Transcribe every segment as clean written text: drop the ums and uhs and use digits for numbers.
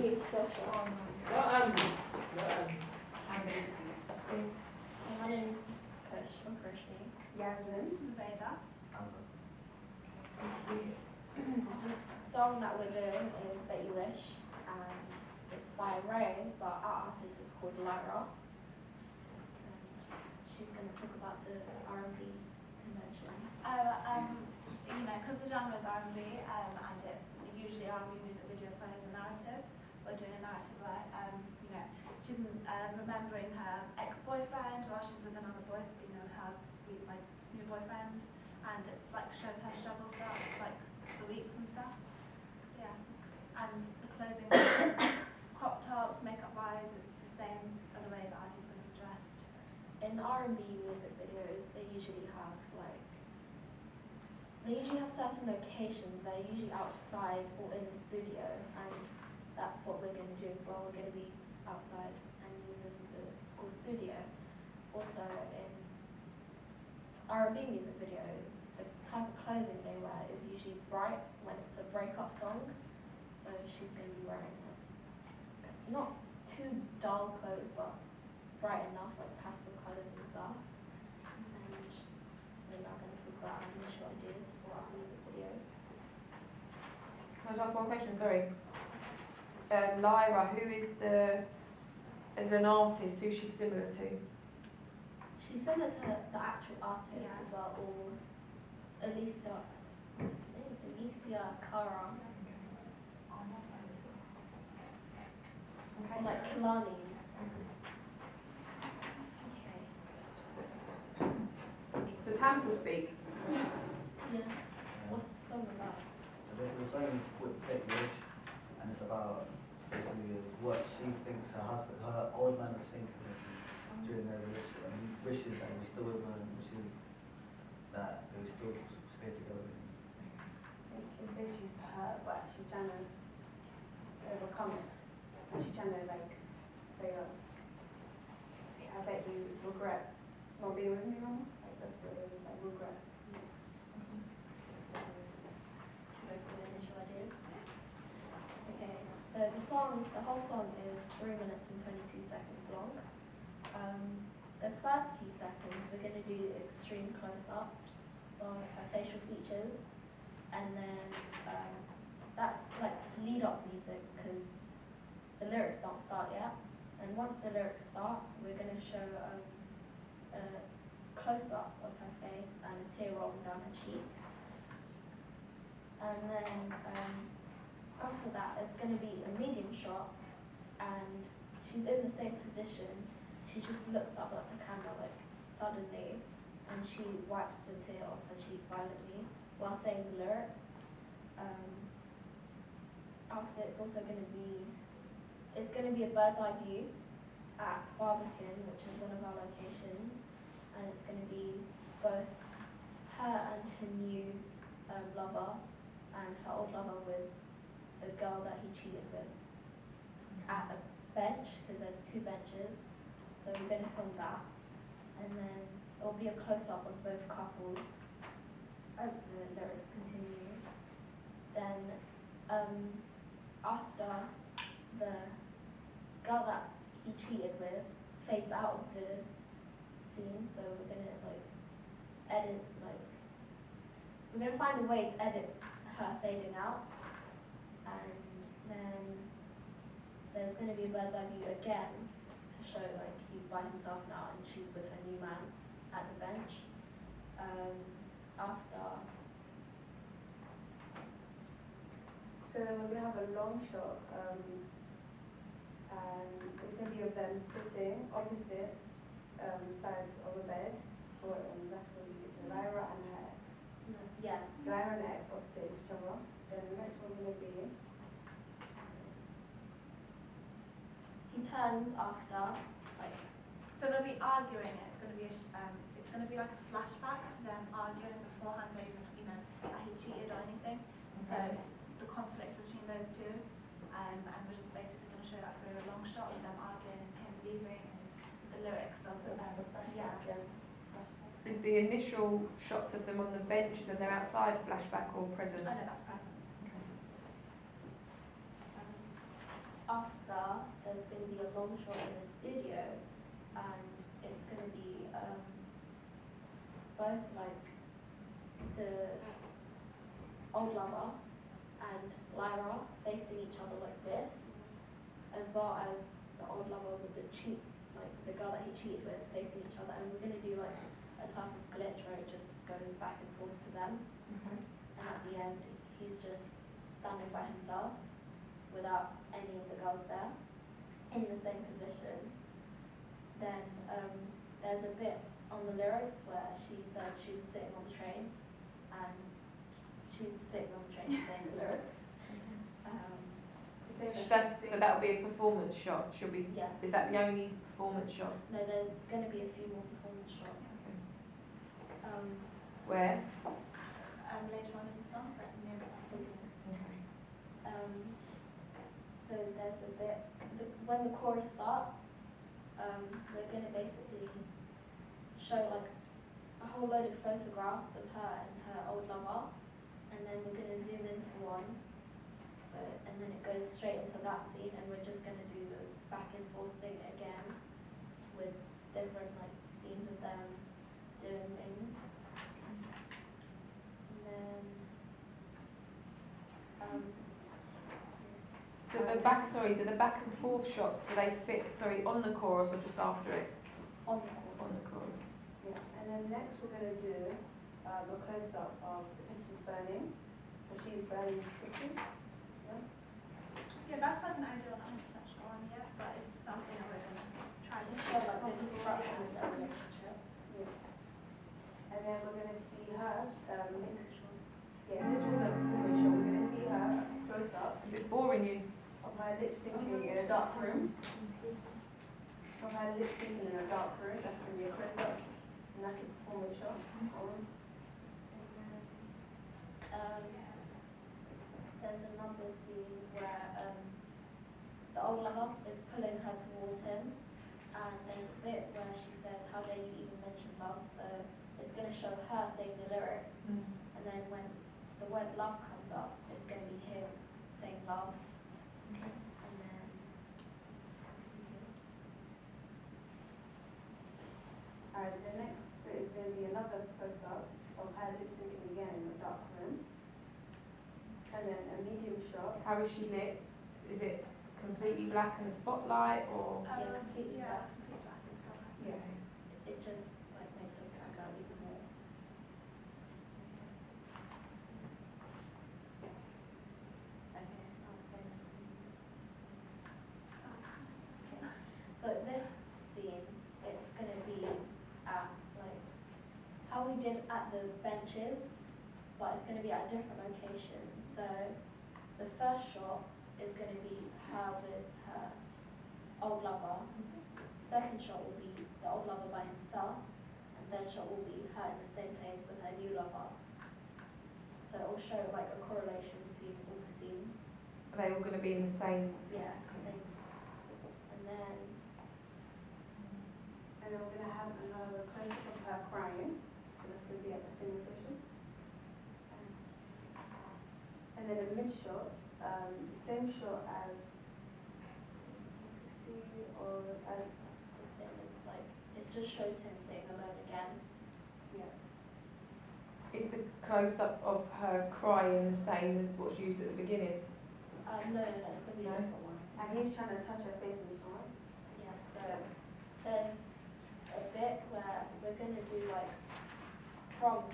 you, Sasha. My name is Kush from Krishni. Yasmin. Zubaida. This song that we're doing is Baelish, and it's by Ray, but our artist is called Lyra. And she's going to talk about the R&B conventions. You know, because the genre is R&B, and it usually R&B music videos follows a narrative. We're doing a narrative where, you know, she's remembering her ex-boyfriend while she's with another boy, you know, her like new boyfriend, and it like shows her struggle throughout like the weeks and stuff. Yeah, and the clothing, crop tops, makeup wise, it's the same other way that Artie's going to be dressed. In R&B music videos, they usually have certain locations. They're usually outside or in the studio, and that's what we're going to do as well. We're going to be outside and using the school studio. Also, in R&B music videos, the type of clothing they wear is usually bright when it's a breakup song. So she's going to be wearing not too dull clothes, but bright enough, like pastel colours and stuff. And we're now going to talk about our initial ideas for our music video. Can I just ask one question? Sorry. Lyra, who is as an artist, who's she similar to? She's similar to the actual artist Yeah. as well, or Alicia Cara, or like Kalani and stuff. Okay. Does Hamza speak? Yeah. What's the song about? The song is called Baelish, and it's about basically what she thinks her old man is thinking during their relationship, and he wishes that he was still with her, and wishes that they would still stay together. She's she's trying to overcome it. And she's trying to say, I bet you regret not being with me no more. Like that's what it is, like regret. Okay, so the whole song is 3 minutes and 22 seconds long. The first few seconds we're going to do extreme close-ups on her facial features, and then that's like lead-up music because the lyrics don't start yet. And once the lyrics start, we're going to show a close-up of her face and a tear rolling down her cheek. And then after that, it's going to be a medium shot, and she's in the same position. She just looks up at the camera like suddenly, and she wipes the tear off her cheek violently while saying the lyrics. After, it's going to be a bird's eye view at Barbican, which is one of our locations, and it's going to be both her and her new lover, and her old lover with the girl that he cheated with at a bench, because there's 2 benches. So we're going to film that, and then it will be a close-up of both couples as the lyrics continue. Then after the girl that he cheated with fades out of the scene, so we're going to we're going to find a way to edit her fading out, and then there's going to be a bird's eye view again to show like he's by himself now and she's with her new man at the bench. So then we're going to have a long shot, and it's going to be of them sitting opposite sides of a bed. So that's going to be Lyra and her ex. Yeah. Lyra and her ex opposite each other. Then the next one will be. He turns after, like. So they'll be arguing. It's going to be it's going to be like a flashback to them arguing beforehand, or even that he cheated or anything. So it's the conflict between those two, and we're just basically going to show that through a long shot of them arguing and him leaving, and the lyrics also. Yeah. Is the initial shots of them on the benches and they're outside flashback or present? I know that's present. after, there's going to be a long shot in the studio, and it's going to be both like the old lover and Lyra facing each other like this, as well as the old lover with the cheat, like the girl that he cheated with, facing each other. And we're going to do like a type of glitch where it just goes back and forth to them, Okay. and at the end he's just standing by himself without any of the girls there in the same position. Then there's a bit on the lyrics where she says she was sitting on the train, and she's sitting on the train saying the lyrics. So that'll be a performance shot. Should we? Yeah. Is that the only performance shot? No, there's going to be a few more performance shots. Where? Later on in the song, like near the beginning. Okay. So there's a bit, when the chorus starts, we're going to basically show like a whole load of photographs of her and her old lover, and then we're going to zoom into one, so, and then it goes straight into that scene, and we're just going to do the back and forth thing again with different like scenes of them doing things. And then Do the back and forth shots, do they fit, on the chorus or just after it? on the On chorus. the chorus. Yeah, and then next we're going to do a close-up of the pictures burning. So she's burning pictures. Yeah. Yeah, that's like an idea I'm not sure on yet, but it's something that we're going to try to Just see show if like the possible. destruction of their relationship. Yeah. And then we're going to see her mix. Yeah, this was a performance show. We're going to see her close up Is this boring you? of her lip syncing in a dark room. Of her lip syncing in a dark room. That's going to be a close up. And that's a performance shot. And then there's another scene where the old lover is pulling her towards him, and there's a bit where she says, "How dare you even mention love?" So it's going to show her saying the lyrics, and then when the word love comes up, it's going to be him saying love, Okay. and then Alright, the next bit is going to be another close up of her lip syncing again in a dark room. And then a medium shot. How is she lit? Is it completely black and a spotlight or? Yeah, completely black. Completely black and stuff. Yeah. it just like makes us stand out even more. Okay, I'll explain this one. So this scene, it's going to be at like how we did at the benches, but it's going to be at a different location. So the first shot is going to be her with her old lover. Second shot will be the old lover by himself, and third shot will be her in the same place with her new lover. So it will show like a correlation between all the scenes. Are they all going to be in the same? Yeah, same. And then we're going to have another close up of her crying. So that's going to be at the same location. And then a mid shot, same shot as or as the same. It's like it just shows him sitting alone again. yeah. Is the close-up of her crying the same as what's used at the beginning? No, it's gonna be a No? different one. And he's trying to touch her face and so on. Yeah. So there's a bit where we're gonna do like from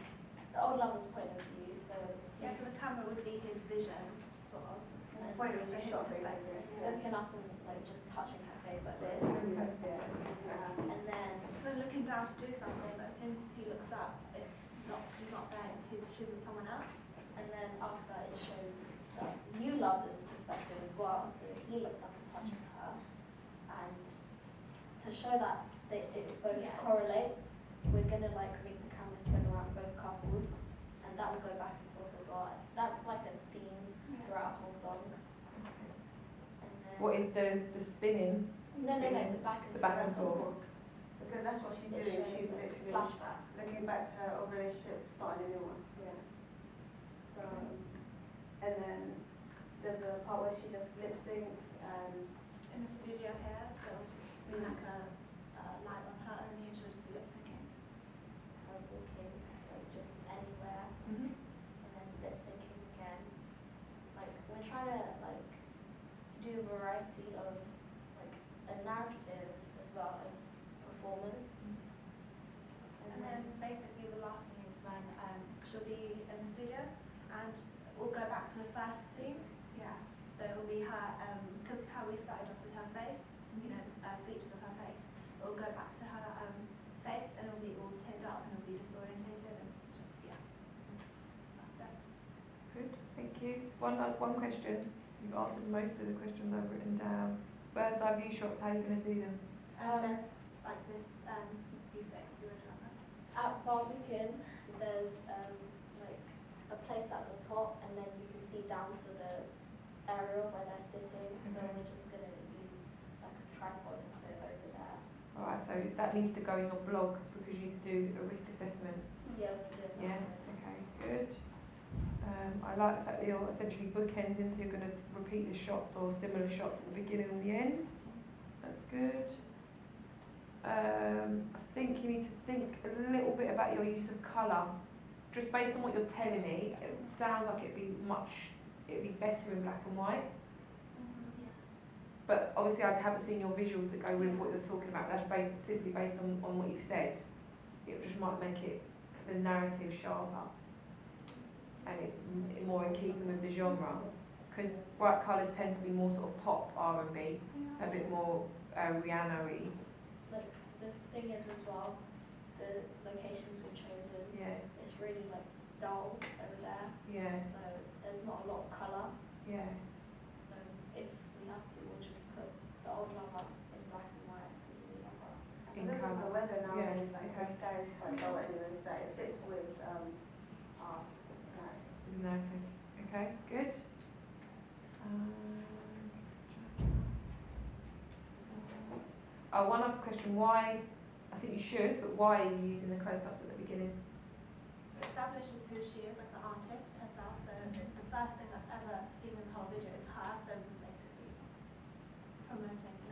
the old lover's point of view. So Yeah, so the camera would be his vision, sort of. and Point of For view his shot perspective. basically. looking up and like just touching her face like this, Yeah. and then When looking down to do something, but as soon as he looks up, she's not there, she's with someone else. and then after it shows the new lover's perspective as well. So he looks up and touches her, and to show that it both Yes. correlates, we're gonna like make the camera spin around both couples, and that will go back and forth as well. That's like a theme throughout the whole song. And then What is the spinning? no, the back and The back and forth. Because that's what she's It doing. shows She's like literally flashbacks. looking back to her old relationship, starting a new one. Yeah. So, and then there's a the part where she just lip syncs In the studio here, so it'll just be like a light on her only and she'll just be lip syncing. her walking, like just anywhere, Mhm. and then lip syncing again. Like we're trying to like do a variety of like a narrative as well as performance. And then basically the last thing is when she'll be in the studio and we'll go back to the first scene. Yeah. So it'll be her, because how we started off with her face, you know, features of her face. It'll go back to her face and it'll be all tinned up and it'll be disorientated and just, yeah. That's it. Good, thank you. One question. You've answered most of the questions I've written down. Bird's eye view shots, how are you going to do them? There's like this, you say, you were talking about. At Barbican, there's like a place at the top, and then you can see down to the area where they're sitting. So Okay. we're just gonna use like a tripod and put it over there. Alright, so that needs to go in your blog because you need to do a risk assessment. Yeah, we're doing that. Yeah, okay, good. I like the fact that you're essentially bookending, so you're going to repeat the shots or similar shots at the beginning and the end. That's good. I think you need to think a little bit about your use of colour. Just based on what you're telling me, it sounds like it'd be better in black and white. Yeah. But obviously I haven't seen your visuals that go with what you're talking about. That's simply based on what you've said. It just might make the narrative sharper and more in keeping with the genre. Because bright colours tend to be more sort of pop R&B, so a bit more Rihanna-y. Like the thing is as well, the locations we've chosen, Yeah, it's really like dull over there. yeah, So there's not a lot of colour. yeah. So if we have to, we'll just put the old lover in black and white and the new lover. In Because of colour. the weather nowadays, Yeah, like okay. the sky is quite dull anyways, that it fits with our Narrative. Okay, good. One other question, why, I think you should, but why are you using the close-ups at the beginning? Establishes who she is, like the artist herself. So the first thing that's ever seen in the whole video is